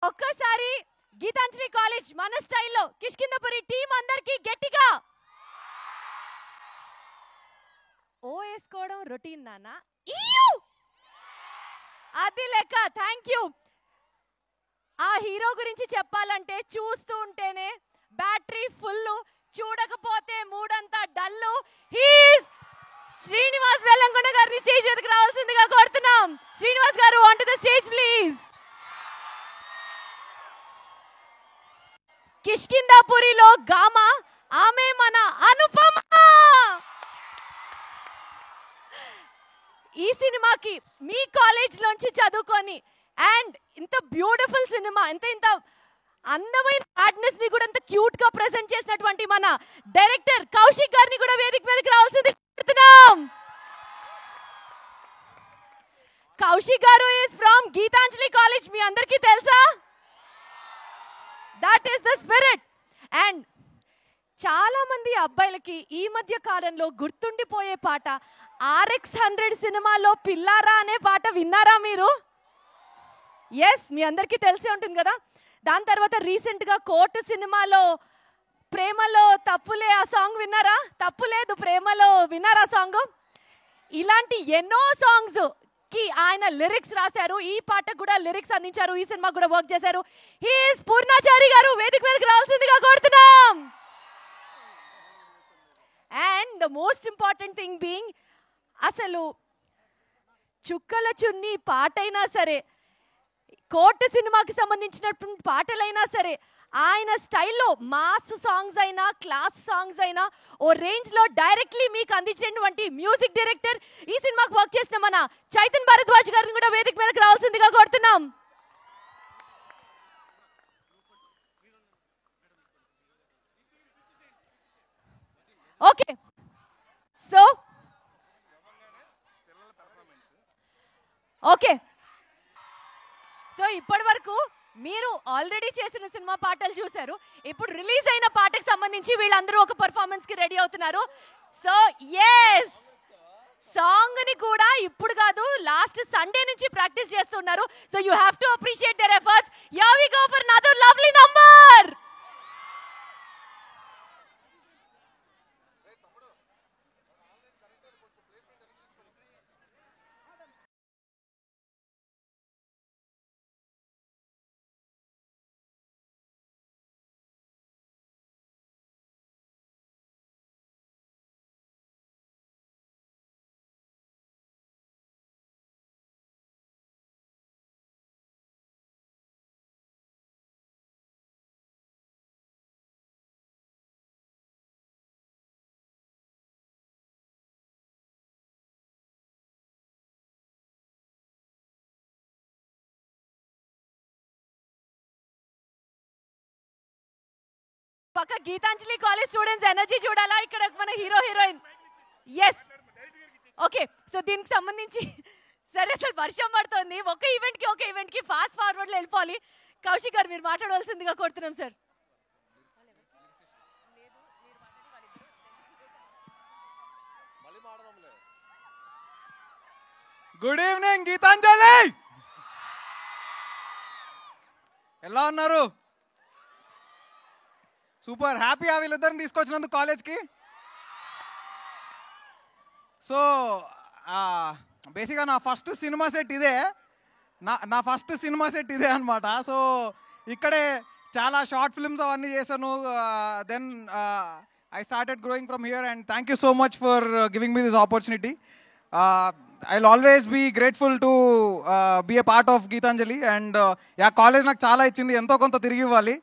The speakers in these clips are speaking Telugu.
ఒక్కసారి గీతాంజలి కాలేజ్ మన స్టైల్లో కిష్కిందపురి టీం అందరికి గట్టిగా ఓ వేసుకోవడం రొటీన్ నాన్న. అది లెక్క. Thank you. ఆ హీరో గురించి చెప్పాలంటే చూస్తూ ఉంటేనే బ్యాటరీ ఫుల్, చూడకపోతే మూడంతా డల్లు. హీస్ శ్రీనివాస్ వెల్లంకొండ గారిని స్టేజ్ మీదకి రావాల్సిందిగా కోరుతున్నాం. Srinivas garu on to the stage please. కిష్కిందాపురిలో గామా, ఆమె మన అనుపమ. ఈ సినిమాకి మీ కాలేజ్ లోంచి చదువుకొని అండ్ ఇంత బ్యూటిఫుల్ సినిమా, ఇంత అందమైన హార్డ్నెస్ ని కూడా ఇంత క్యూట్ గా ప్రెజెంట్ చేసినటువంటి మన డైరెక్టర్ కౌశిక్ గారిని కూడా వేదిక మీదకి రావాల్సింది కోరుతున్నాం. కౌశిక్ గారు ఇస్ ఫ్రమ్ గీతాంజలి కాలేజ్. మీ అందరికీ తెలుసా? That is the spirit. And చాలా మంది అబ్బాయిలకి ఈ మధ్య కాలంలో గుర్తుండిపోయే పాట RX100 సినిమాలో పిల్లారా అనే పాట విన్నారా మీరు? ఎస్, మీ అందరికీ తెలిసే ఉంటుంది కదా. దాని తర్వాత రీసెంట్గా కోర్టు సినిమాలో ప్రేమలో తప్పులే ఆ సాంగ్ విన్నారా? తప్పులేదు ప్రేమలో విన్నారా సాంగ్? ఇలాంటి ఎన్నో సాంగ్స్ కి ఆయన లిరిక్స్ రాశారు. ఈ పాటకు కూడా లిరిక్స్ అందించారు. ఈ సినిమా కూడా వర్క్ చేశారు. హీస్ పూర్ణాచారి గారు వేదిక మీదకి రావాల్సిందిగా కోరుతున్నాం. And the most important thing being, అసలు చుక్కల చున్ని పాటైనా సరే, కోర్టు సినిమాకి సంబంధించినటువంటి పాటలైనా సరే, ఆయన స్టైల్లో మాస్ సాంగ్స్ అయినా క్లాస్ సాంగ్స్ అయినా ఓ రేంజ్ లో డైరెక్ట్లీ మీకు అందించినటువంటి మ్యూజిక్ డైరెక్టర్, ఈ సినిమాకి వర్క్ చేసిన మన చైతన్ భరద్వాజ్ గారిని కూడా వేదిక మీదకి రావాల్సిందిగా కోరుతున్నాం. ఓకే, సో ఓకే, సో ఇప్పటి వరకు మీరు ఆల్రెడీ చేసిన సినిమా పాటలు చూశారు. ఇప్పుడు రిలీజ్ అయిన పాటకు సంబంధించి వీళ్ళందరూ ఒక పర్ఫార్మెన్స్ కి రెడీ అవుతున్నారు. సో ఎస్, సాంగ్ ని కూడా ఇప్పుడు కాదు, లాస్ట్ సండే నుంచి ప్రాక్టీస్ చేస్తున్నారు. So you have to appreciate their efforts. Here we go for another lovely number. పక్క గీతాంజలి కాలేజ్ స్టూడెంట్స్ ఎనర్జీ చూడాలా? ఇక్కడ మన hero heroine. Yes, okay. So దీనికి సంబంధించి సరే, అసలు వర్షం పడుతుంది. ఒక ఈవెంట్ కి ఫాస్ట్ ఫార్వర్డ్ లో వెళ్ళిపోవాలి. కౌశిక్ గారు మీరు మాట్లాడవలసిందిగా కోరుతున్నాం సార్. గుడ్ ఈవినింగ్ గీతాంజలి, ఎలా ఉన్నారు? సూపర్ హ్యాపీ వీళ్ళిద్దరిని తీసుకొచ్చినందుకు కాలేజ్కి. సో బేసిక్గా నా ఫస్ట్ సినిమా సెట్ ఇదే, నా ఫస్ట్ సినిమా సెట్ ఇదే అనమాట. సో ఇక్కడే చాలా షార్ట్ ఫిల్మ్స్ అవన్నీ చేశాను. Then I started growing from here and thank you so much for giving me this opportunity. I'll always be grateful to be a part of Geetanjali and college నాకు చాలా ఇచ్చింది, ఎంతో కొంత తిరిగి ఇవ్వాలి.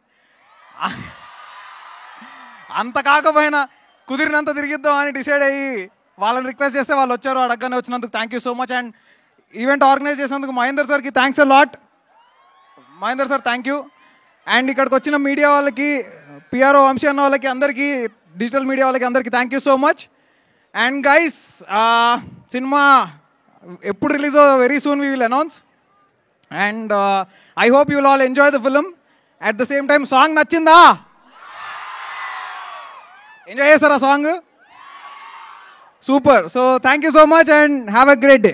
అంత కాకపోయినా కుదిరినంత తిరిగిద్దాం అని డిసైడ్ అయ్యి వాళ్ళని రిక్వెస్ట్ చేస్తే వాళ్ళు వచ్చారు. అడగగానే వచ్చినందుకు thank you so much. And event organise చేసినందుకు మహేందర్ సార్కి thanks a lot. Mahender sir thank you. And ఇక్కడికి వచ్చిన మీడియా వాళ్ళకి, పిఆర్ఓ వంశీ అన్న వాళ్ళకి, అందరికీ, డిజిటల్ మీడియా వాళ్ళకి అందరికీ thank you so much. And guys, cinema ఎప్పుడు రిలీజో very soon we will announce. And I hope you will all enjoy the film. At the same time song నచ్చిందా? ఎంజాయ్ చేస్తారా song? Super. So thank you so much and have a great day.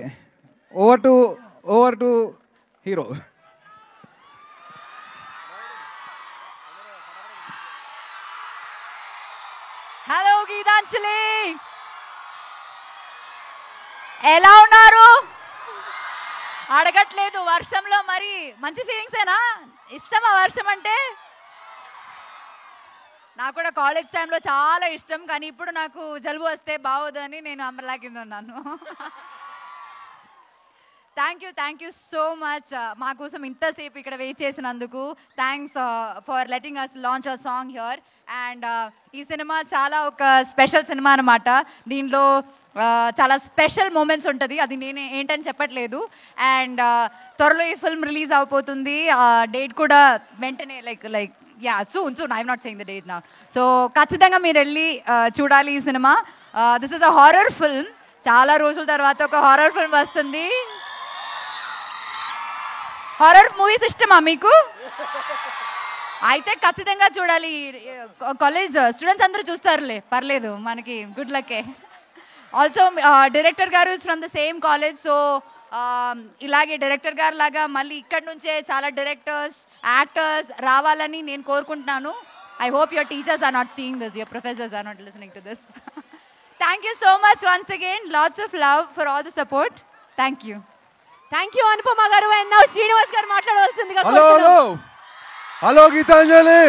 Over to hero. Hello Geethanjali, ఎలా ఉన్నారు? అడగట్లేదు, వర్షంలో మరి మంచి ఫీలింగ్స్ ఏనా? ఇష్టమా వర్షం అంటే? నాకు కూడా కాలేజ్ టైంలో చాలా ఇష్టం, కానీ ఇప్పుడు నాకు జలుబు వస్తే బాగోదని నేను అంబర్లా కింద ఉన్నాను. థ్యాంక్ యూ సో మచ్ మా కోసం ఇంతసేపు ఇక్కడ వెయిట్ చేసినందుకు. Thanks for letting us launch a song here. And ఈ సినిమా చాలా ఒక స్పెషల్ సినిమా అనమాట. దీనిలో చాలా స్పెషల్ మూమెంట్స్ ఉంటుంది, అది నేను ఏంటని చెప్పట్లేదు. అండ్ త్వరలో ఈ ఫిల్మ్ రిలీజ్ అవబోతుంది. డేట్ కూడా వెంటనే like soon. I'm not saying the date now. So ఖచ్చితంగా మీరు వెళ్ళి చూడాలి ఈ cinema. This is a horror film. చాలా రోజుల తర్వాత ఒక హారర్ ఫిల్మ్ వస్తుంది. హారర్ మూవీస్ ఇష్టమా మీకు? అయితే ఖచ్చితంగా చూడాలి. కాలేజ్ స్టూడెంట్స్ అందరూ చూస్తారులే, పర్లేదు, మనకి గుడ్ లక్కే. ఆల్సో డైరెక్టర్ గారు is from the same college. So ఇలాగే డైరెక్టర్ గారు లాగా మళ్ళీ ఇక్కడ నుంచే చాలా డైరెక్టర్స్, యాక్టర్స్ రావాలని నేను కోరుకుంటున్నాను. I hope your teachers are not seeing this, your professors are not listening to this. Thank you so much once again. Lots of love for all the support. Thank you. Thank you Anupama garu. And now Srinivas garu మాట్లాడవలసిందిగా హలో గీతాంజలి,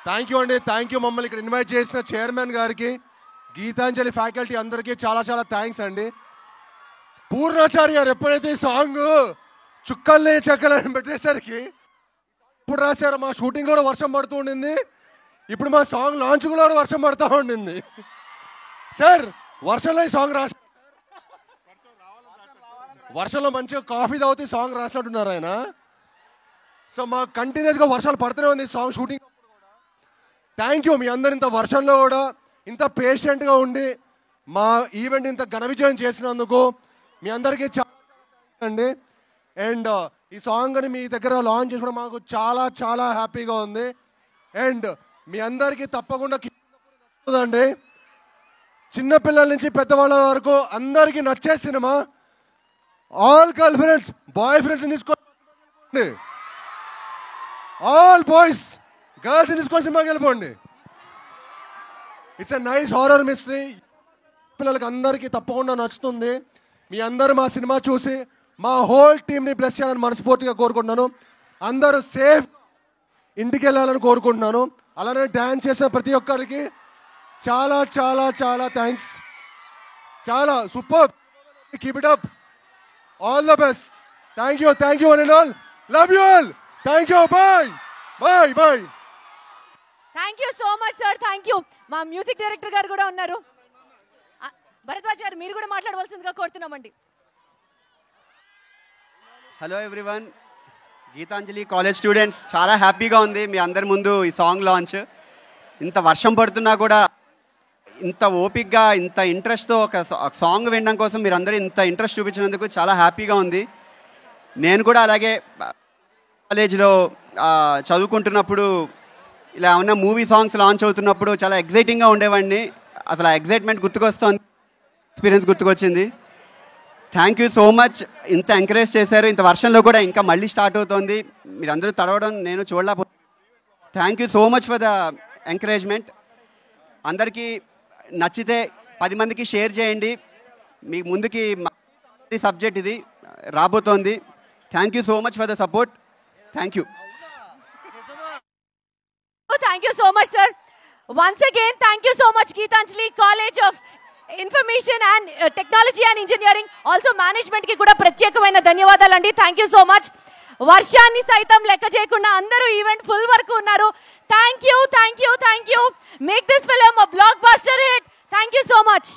థ్యాంక్ యూ అండి. థ్యాంక్ యూ మమ్మల్ని ఇక్కడ ఇన్వైట్ చేసిన చైర్మన్ గారికి, గీతాంజలి ఫ్యాకల్టీ అందరికీ చాలా చాలా థ్యాంక్స్ అండి. పూర్ణాచారి గారు ఎప్పుడైతే ఈ సాంగ్ చుక్కల్ని చెక్కలని పెట్టేసరికి ఇప్పుడు రాశారు. మా షూటింగ్ కూడా వర్షం పడుతూ ఉండింది, ఇప్పుడు మా సాంగ్ లాంచ్ కూడా వర్షం పడుతూ ఉండింది. సార్ వర్షంలో ఈ సాంగ్ రాశారు, వర్షంలో మంచిగా కాఫీ తాగుతూ సాంగ్ రాసినట్టున్నారు ఆయన. సో మా కంటిన్యూస్గా వర్షాలు పడుతూనే ఉంది సాంగ్ షూటింగ్. థ్యాంక్ యూ మీ అందరు ఇంత వర్షంలో కూడా ఇంత పేషెంట్గా ఉండి మా ఈవెంట్ ఇంత ఘన విజయం చేసినందుకు మీ అందరికీ చాలా అండి. అండ్ ఈ సాంగ్ని మీ దగ్గర లాంచ్ చేసుకోవడం మాకు చాలా చాలా హ్యాపీగా ఉంది. అండ్ మీ అందరికీ తప్పకుండా నచ్చుతుందండి. చిన్నపిల్లల నుంచి పెద్దవాళ్ళ వరకు అందరికీ నచ్చే cinema. All girl friends, boy ఫ్రెండ్స్ని తీసుకోండి, ఆల్ బాయ్స్ గర్ల్స్ని తీసుకొని సినిమాకి వెళ్ళిపోండి. It's a nice horror mystery. పిల్లలకి అందరికీ తప్పకుండా నచ్చుతుంది. మీ అందరూ మా సినిమా చూసి మా హోల్ టీమ్ని బ్లెస్ చేయాలని మనస్ఫూర్తిగా కోరుకుంటున్నాను. అందరూ సేఫ్ ఇంటికి వెళ్ళాలని కోరుకుంటున్నాను. అలానే డ్యాన్స్ చేసిన ప్రతి ఒక్కరికి చాలా చాలా చాలా థ్యాంక్స్. చాలా super, keep it up, all the best. Thank you one and all. Love you all. Thank you. Bye bye bye. Thank you so much sir. Thank you. మా మ్యూజిక్ డైరెక్టర్ గారు కూడా ఉన్నారు. భరద్వాజ్ గారు మీరు కూడా మాట్లాడవలసిందిగా కోరుతున్నామండి. Hello everyone, Geethanjali college students, చాలా హ్యాపీగా ఉంది మీ అందరి ముందు ఈ సాంగ్ లాంచ్. ఇంత వర్షం పడుతున్నా కూడా ఇంత ఓపిక్గా ఇంత ఇంట్రెస్ట్తో ఒక సాంగ్ వినడం కోసం మీరు అందరూ ఇంత ఇంట్రెస్ట్ చూపించినందుకు చాలా హ్యాపీగా ఉంది. నేను కూడా అలాగే కాలేజ్లో చదువుకుంటున్నప్పుడు ఇలా ఉన్న మూవీ సాంగ్స్ లాంచ్ అవుతున్నప్పుడు చాలా ఎగ్జైటింగ్గా ఉండేవాడిని. అసలు ఆ ఎగ్జైట్మెంట్ గుర్తుకొస్తుంది, ఎక్స్పీరియన్స్ గుర్తుకొచ్చింది. Thank you so much. ఇంత ఎంకరేజ్ చేశారు. ఇంత వర్షంలో కూడా ఇంకా మళ్ళీ స్టార్ట్ అవుతుంది. మీరందరూ తడవడం నేను చూడలేకపోతే thank you so much for the encouragement. అందరికీ నచ్చితే 10 మందికి షేర్ చేయండి. మీ ముందుకి సబ్జెక్ట్ ఇది రాబోతోంది. Thank you so much for the support. Thank you. Thank you so much, sir. Once again, thank you so much, Geetanjali College of Information and Technology and Engineering. Also, management ki kuda pratyekamaina ధన్యవాదాలండి. Thank you so much. వర్షాన్ని సైతం లెక్క చేయకుండా అందరూ ఈవెంట్ ఫుల్ వరకు ఉన్నారు. Thank you. Make this film a blockbuster hit. Thank you so much.